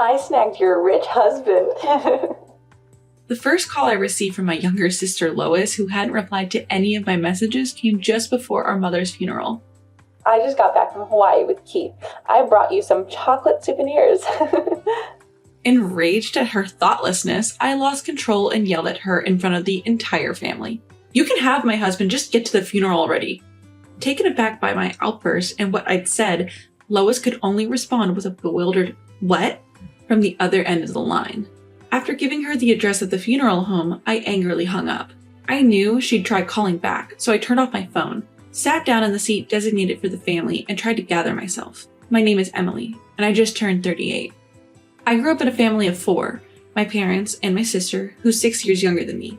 I snagged your rich husband. The first call I received from my younger sister Lois, who hadn't replied to any of my messages, came just before our mother's funeral. I just got back from Hawaii with Keith. I brought you some chocolate souvenirs. Enraged at her thoughtlessness, I lost control and yelled at her in front of the entire family. "You can have my husband, just get to the funeral already." Taken aback by my outburst and what I'd said, Lois could only respond with a bewildered "what?" from the other end of the line. After giving her the address of the funeral home, I angrily hung up. I knew she'd try calling back, so I turned off my phone, sat down in the seat designated for the family, and tried to gather myself. My name is Emily, and I just turned 38. I grew up in a family of 4, my parents and my sister, who's 6 years younger than me.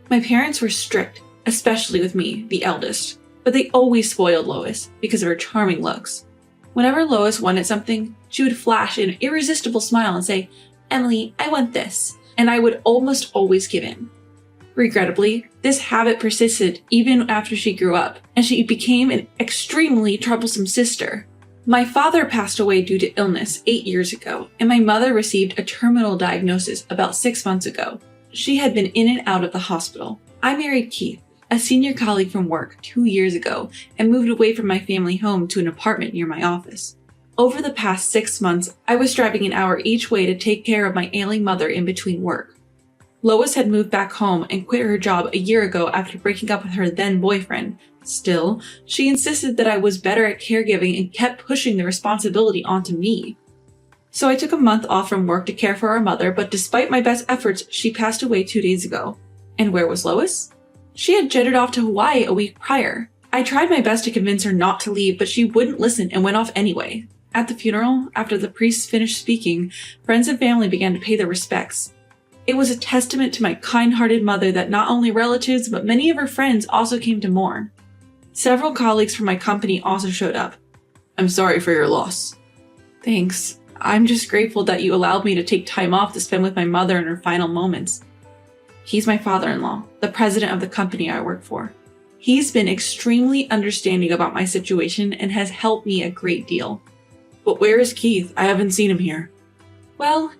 My parents were strict, especially with me, the eldest, but they always spoiled Lois because of her charming looks. Whenever Lois wanted something, she would flash an irresistible smile and say, "Emily, I want this," and I would almost always give in. Regrettably, this habit persisted even after she grew up, and she became an extremely troublesome sister. My father passed away due to illness 8 years ago, and my mother received a terminal diagnosis about 6 months ago. She had been in and out of the hospital. I married Keith, a senior colleague from work, 2 years ago, and moved away from my family home to an apartment near my office. Over the past 6 months, I was driving an hour each way to take care of my ailing mother in between work. Lois had moved back home and quit her job a year ago after breaking up with her then boyfriend. Still, she insisted that I was better at caregiving and kept pushing the responsibility onto me. So I took a month off from work to care for our mother, but despite my best efforts, she passed away 2 days ago. And where was Lois? She had jetted off to Hawaii a week prior. I tried my best to convince her not to leave, but she wouldn't listen and went off anyway. At the funeral, after the priest finished speaking, friends and family began to pay their respects. It was a testament to my kind-hearted mother that not only relatives, but many of her friends also came to mourn. Several colleagues from my company also showed up. "I'm sorry for your loss." "Thanks. I'm just grateful that you allowed me to take time off to spend with my mother in her final moments." He's my father-in-law, the president of the company I work for. He's been extremely understanding about my situation and has helped me a great deal. "But where is Keith? I haven't seen him here." "Well,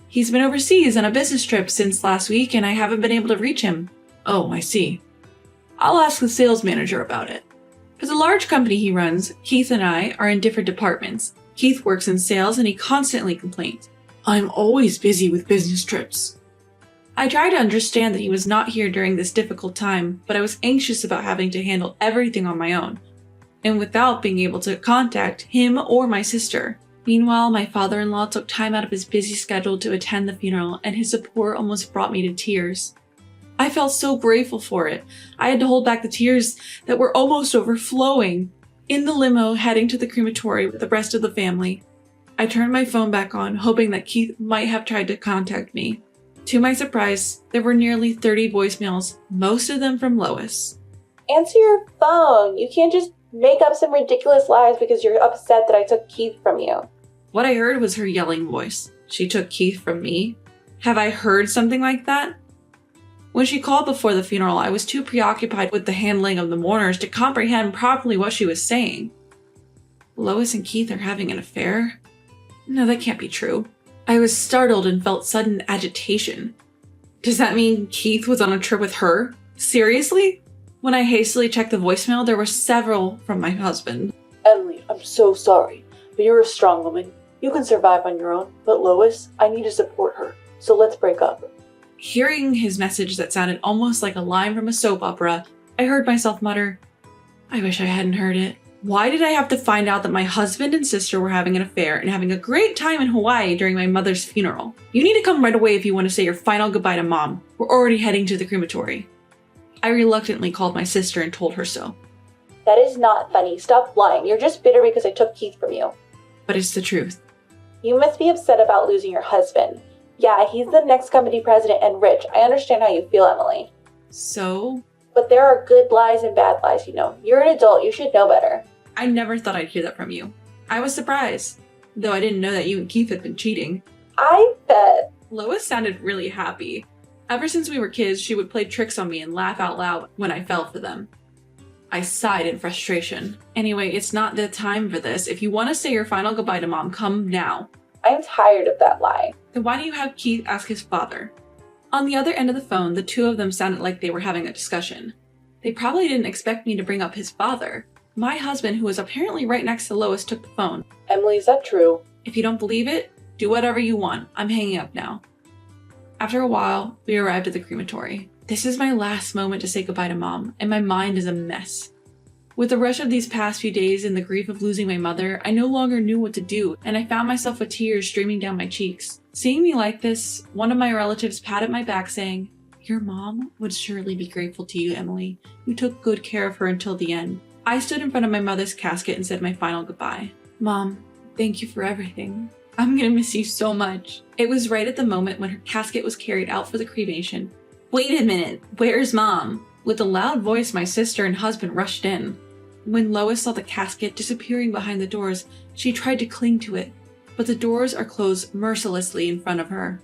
he's been overseas on a business trip since last week and I haven't been able to reach him." "Oh, I see. I'll ask the sales manager about it." For the large company he runs, Keith and I are in different departments. Keith works in sales and he constantly complains, "I'm always busy with business trips." I tried to understand that he was not here during this difficult time, but I was anxious about having to handle everything on my own, and without being able to contact him or my sister. Meanwhile, my father-in-law took time out of his busy schedule to attend the funeral, and his support almost brought me to tears. I felt so grateful for it. I had to hold back the tears that were almost overflowing. In the limo heading to the crematory with the rest of the family, I turned my phone back on, hoping that Keith might have tried to contact me. To my surprise, there were nearly 30 voicemails, most of them from Lois. Answer your phone. You can't just make up some ridiculous lies because you're upset that I took Keith from you. What I heard was her yelling voice. She took Keith from me? Have I heard something like that? When she called before the funeral, I was too preoccupied with the handling of the mourners to comprehend properly what she was saying. Lois and Keith are having an affair? No, that can't be true. I was startled and felt sudden agitation. Does that mean Keith was on a trip with her? Seriously? When I hastily checked the voicemail, there were several from my husband. "Emily, I'm so sorry, but you're a strong woman. You can survive on your own, but Lois, I need to support her, so let's break up." Hearing his message that sounded almost like a line from a soap opera, I heard myself mutter, "I wish I hadn't heard it. Why did I have to find out that my husband and sister were having an affair and having a great time in Hawaii during my mother's funeral? You need to come right away if you want to say your final goodbye to Mom. We're already heading to the crematory." I reluctantly called my sister and told her so. "That is not funny. Stop lying. You're just bitter because I took Keith from you." But it's the truth. "You must be upset about losing your husband. Yeah, he's the next company president and rich. I understand how you feel, Emily. So? But there are good lies and bad lies, you know. You're an adult. You should know better." I never thought I'd hear that from you. I was surprised, though I didn't know that you and Keith had been cheating. "I bet." Lois sounded really happy. Ever since we were kids, she would play tricks on me and laugh out loud when I fell for them. I sighed in frustration. "Anyway, it's not the time for this. If you want to say your final goodbye to Mom, come now." I am tired of that lie. Then why don't you have Keith ask his father? On the other end of the phone, the two of them sounded like they were having a discussion. They probably didn't expect me to bring up his father. My husband, who was apparently right next to Lois, took the phone. Emily, is that true? If you don't believe it, do whatever you want. I'm hanging up now. After a while, we arrived at the crematory. This is my last moment to say goodbye to Mom, and my mind is a mess. With the rush of these past few days and the grief of losing my mother, I no longer knew what to do, and I found myself with tears streaming down my cheeks. Seeing me like this, one of my relatives patted my back saying, "Your mom would surely be grateful to you, Emily. You took good care of her until the end." I stood in front of my mother's casket and said my final goodbye. "Mom, thank you for everything. I'm gonna miss you so much." It was right at the moment when her casket was carried out for the cremation. "Wait a minute, where's Mom?" With a loud voice, my sister and husband rushed in. When Lois saw the casket disappearing behind the doors, she tried to cling to it, but the doors are closed mercilessly in front of her.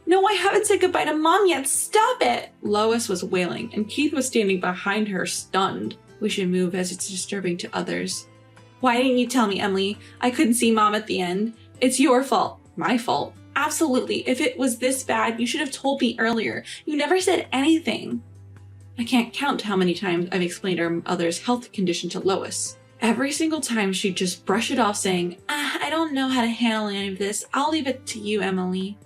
"No, I haven't said goodbye to Mom yet, stop it!" Lois was wailing, and Keith was standing behind her, stunned. "We should move as it's disturbing to others." "Why didn't you tell me, Emily? I couldn't see Mom at the end. It's your fault." "My fault?" "Absolutely. If it was this bad, you should have told me earlier. You never said anything." I can't count how many times I've explained our mother's health condition to Lois. Every single time she'd just brush it off saying, "I don't know how to handle any of this. I'll leave it to you, Emily."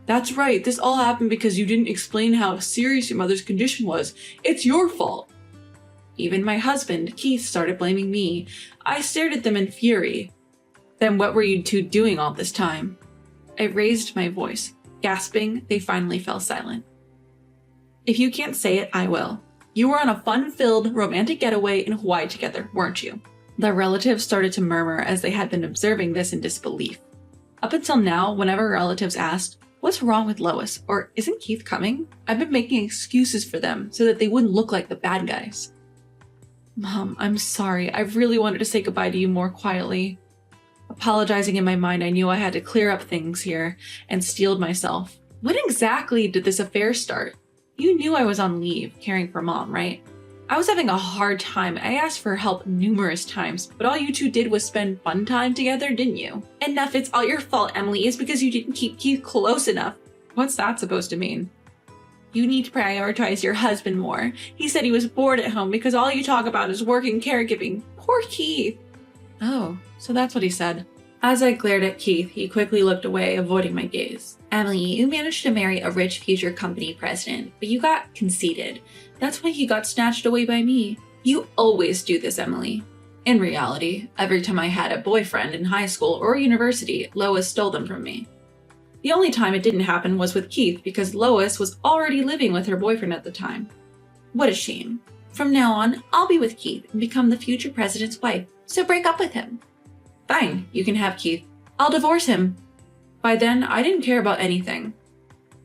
"That's right. This all happened because you didn't explain how serious your mother's condition was. It's your fault." Even my husband, Keith, started blaming me. I stared at them in fury. "Then what were you two doing all this time?" I raised my voice. Gasping, they finally fell silent. "If you can't say it, I will. You were on a fun-filled, romantic getaway in Hawaii together, weren't you?" The relatives started to murmur as they had been observing this in disbelief. Up until now, whenever relatives asked, "What's wrong with Lois?" or "Isn't Keith coming?" I've been making excuses for them so that they wouldn't look like the bad guys. "Mom, I'm sorry. I really wanted to say goodbye to you more quietly." Apologizing in my mind, I knew I had to clear up things here and steeled myself. When exactly did this affair start? You knew I was on leave, caring for Mom, right? I was having a hard time. I asked for help numerous times, but all you two did was spend fun time together, didn't you? "Enough, it's all your fault, Emily. It's because you didn't keep Keith close enough." What's that supposed to mean? "You need to prioritize your husband more. He said he was bored at home because all you talk about is work and caregiving. Poor Keith." Oh, so that's what he said. As I glared at Keith, he quickly looked away, avoiding my gaze. "Emily, you managed to marry a rich future company president, but you got conceited. That's why he got snatched away by me. You always do this, Emily." In reality, every time I had a boyfriend in high school or university, Lois stole them from me. The only time it didn't happen was with Keith because Lois was already living with her boyfriend at the time. What a shame. From now on, I'll be with Keith and become the future president's wife, so break up with him. Fine, you can have Keith. I'll divorce him. By then, I didn't care about anything.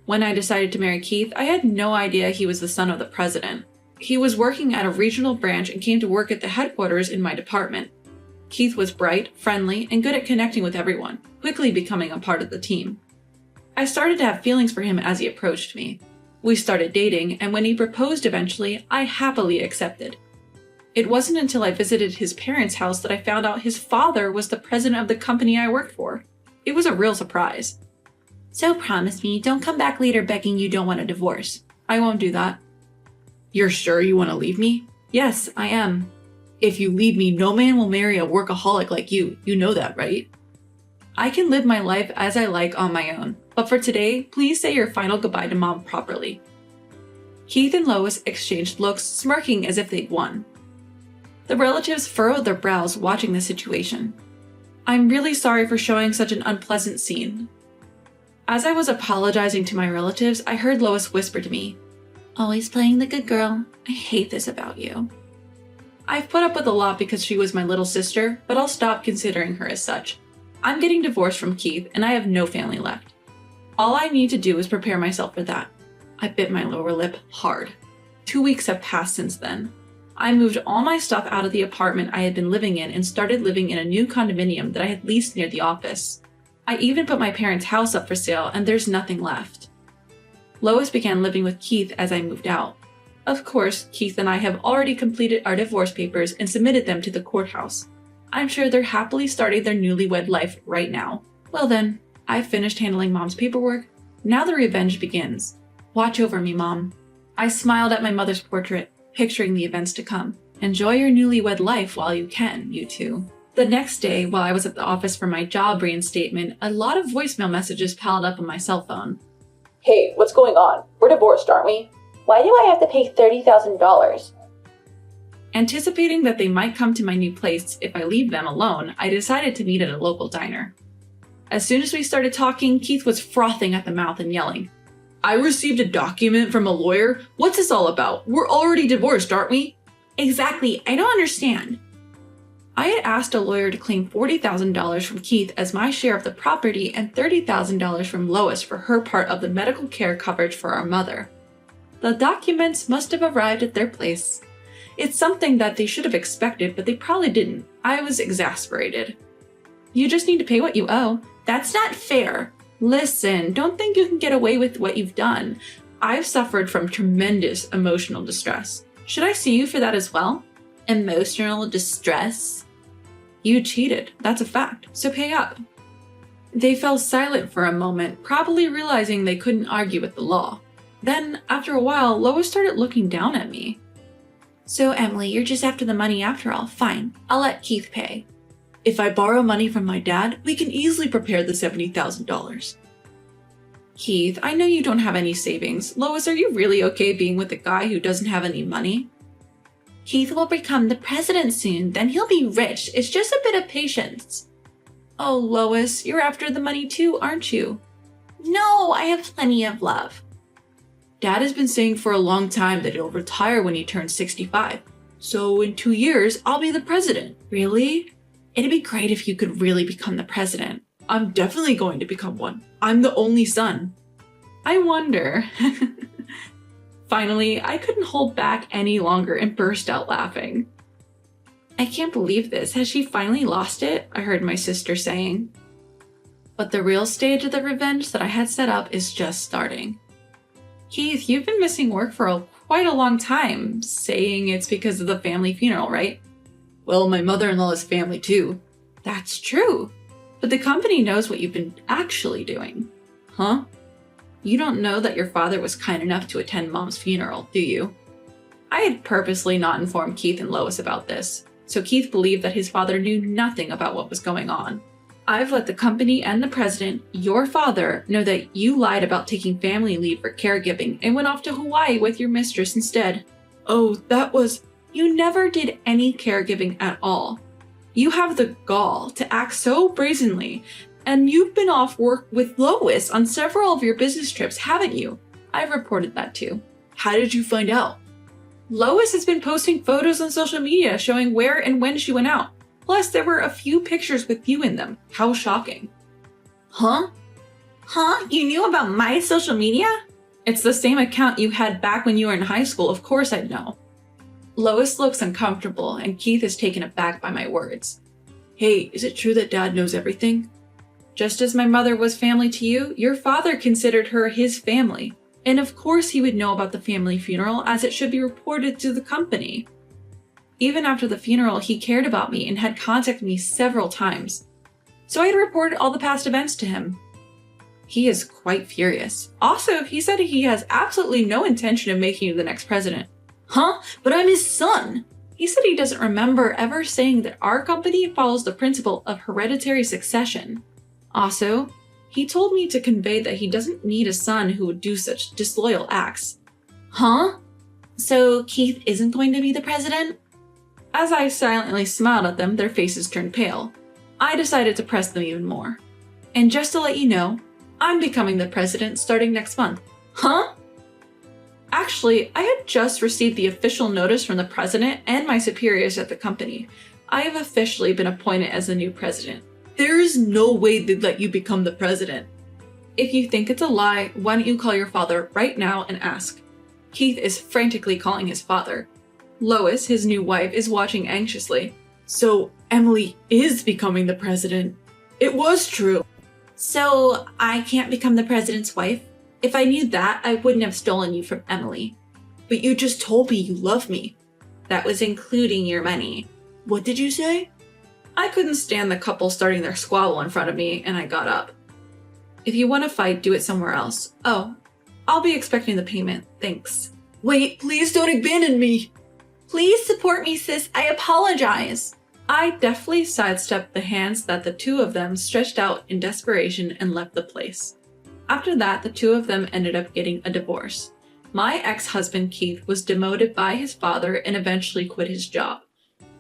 When I decided to marry Keith, I had no idea he was the son of the president. He was working at a regional branch and came to work at the headquarters in my department. Keith was bright, friendly, and good at connecting with everyone, quickly becoming a part of the team. I started to have feelings for him as he approached me. We started dating, and when he proposed eventually, I happily accepted. It wasn't until I visited his parents' house that I found out his father was the president of the company I worked for. It was a real surprise. "So promise me, don't come back later begging you don't want a divorce." "I won't do that." "You're sure you want to leave me?" "Yes, I am." "If you leave me, no man will marry a workaholic like you. You know that, right?" "I can live my life as I like on my own, but for today, please say your final goodbye to Mom properly." Keith and Lois exchanged looks, smirking as if they'd won. The relatives furrowed their brows watching the situation. "I'm really sorry for showing such an unpleasant scene." As I was apologizing to my relatives, I heard Lois whisper to me, "Always playing the good girl. I hate this about you." I've put up with a lot because she was my little sister, but I'll stop considering her as such. I'm getting divorced from Keith, and I have no family left. All I need to do is prepare myself for that. I bit my lower lip hard. 2 weeks have passed since then. I moved all my stuff out of the apartment I had been living in and started living in a new condominium that I had leased near the office. I even put my parents' house up for sale, and there's nothing left. Lois began living with Keith as I moved out. Of course, Keith and I have already completed our divorce papers and submitted them to the courthouse. I'm sure they're happily starting their newlywed life right now. Well then, I finished handling Mom's paperwork. Now the revenge begins. Watch over me, Mom. I smiled at my mother's portrait, picturing the events to come. Enjoy your newlywed life while you can, you two. The next day, while I was at the office for my job reinstatement, a lot of voicemail messages piled up on my cell phone. Hey, what's going on? We're divorced, aren't we? Why do I have to pay $30,000? Anticipating that they might come to my new place if I leave them alone, I decided to meet at a local diner. As soon as we started talking, Keith was frothing at the mouth and yelling, I received a document from a lawyer. What's this all about? We're already divorced, aren't we? Exactly, I don't understand. I had asked a lawyer to claim $40,000 from Keith as my share of the property and $30,000 from Lois for her part of the medical care coverage for our mother. The documents must have arrived at their place. It's something that they should have expected, but they probably didn't. I was exasperated. You just need to pay what you owe. That's not fair. Listen, don't think you can get away with what you've done. I've suffered from tremendous emotional distress. Should I sue you for that as well? Emotional distress? You cheated. That's a fact. So pay up. They fell silent for a moment, probably realizing they couldn't argue with the law. Then, after a while, Lois started looking down at me. So, Emily, you're just after the money after all. Fine. I'll let Keith pay. If I borrow money from my dad, we can easily prepare the $70,000. Keith, I know you don't have any savings. Lois, are you really okay being with a guy who doesn't have any money? Keith will become the president soon, then he'll be rich. It's just a bit of patience. Oh, Lois, you're after the money too, aren't you? No, I have plenty of love. Dad has been saying for a long time that he'll retire when he turns 65. So in 2 years, I'll be the president. Really? It'd be great if you could really become the president. I'm definitely going to become one. I'm the only son. I wonder. Finally, I couldn't hold back any longer and burst out laughing. I can't believe this. Has she finally lost it? I heard my sister saying. But the real stage of the revenge that I had set up is just starting. Keith, you've been missing work for quite a long time, saying it's because of the family funeral, right? Well, my mother-in-law is family too. That's true. But the company knows what you've been actually doing. Huh? You don't know that your father was kind enough to attend Mom's funeral, do you? I had purposely not informed Keith and Lois about this, so Keith believed that his father knew nothing about what was going on. I've let the company and the president, your father, know that you lied about taking family leave for caregiving and went off to Hawaii with your mistress instead. Oh, you never did any caregiving at all. You have the gall to act so brazenly, and you've been off work with Lois on several of your business trips, haven't you? I've reported that too. How did you find out? Lois has been posting photos on social media showing where and when she went out. Plus, there were a few pictures with you in them. How shocking. Huh? You knew about my social media? It's the same account you had back when you were in high school. Of course I'd know. Lois looks uncomfortable, and Keith is taken aback by my words. Hey, is it true that Dad knows everything? Just as my mother was family to you, your father considered her his family. And of course he would know about the family funeral, as it should be reported to the company. Even after the funeral, he cared about me and had contacted me several times. So I had reported all the past events to him. He is quite furious. Also, he said he has absolutely no intention of making you the next president. Huh? But I'm his son! He said he doesn't remember ever saying that our company follows the principle of hereditary succession. Also, he told me to convey that he doesn't need a son who would do such disloyal acts. Huh? So Keith isn't going to be the president? As I silently smiled at them, their faces turned pale. I decided to press them even more. And just to let you know, I'm becoming the president starting next month. Huh? Actually, I had just received the official notice from the president and my superiors at the company. I have officially been appointed as the new president. There is no way they'd let you become the president. If you think it's a lie, why don't you call your father right now and ask? Keith is frantically calling his father. Lois, his new wife, is watching anxiously. So, Emily is becoming the president. It was true. So, I can't become the president's wife? If I knew that, I wouldn't have stolen you from Emily. But you just told me you love me. That was including your money. What did you say? I couldn't stand the couple starting their squabble in front of me, and I got up. If you want to fight, do it somewhere else. Oh, I'll be expecting the payment. Thanks. Wait, please don't abandon me. Please support me, sis. I apologize. I deftly sidestepped the hands that the two of them stretched out in desperation and left the place. After that, the two of them ended up getting a divorce. My ex-husband Keith was demoted by his father and eventually quit his job.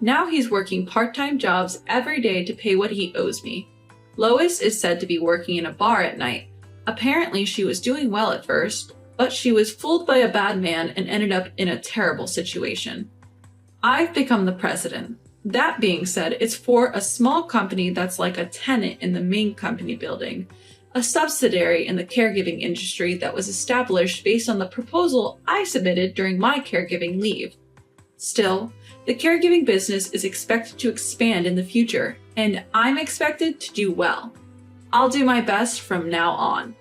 Now he's working part-time jobs every day to pay what he owes me. Lois is said to be working in a bar at night. Apparently she was doing well at first, but she was fooled by a bad man and ended up in a terrible situation. I've become the president. That being said, it's for a small company that's like a tenant in the main company building, a subsidiary in the caregiving industry that was established based on the proposal I submitted during my caregiving leave. Still, the caregiving business is expected to expand in the future, and I'm expected to do well. I'll do my best from now on.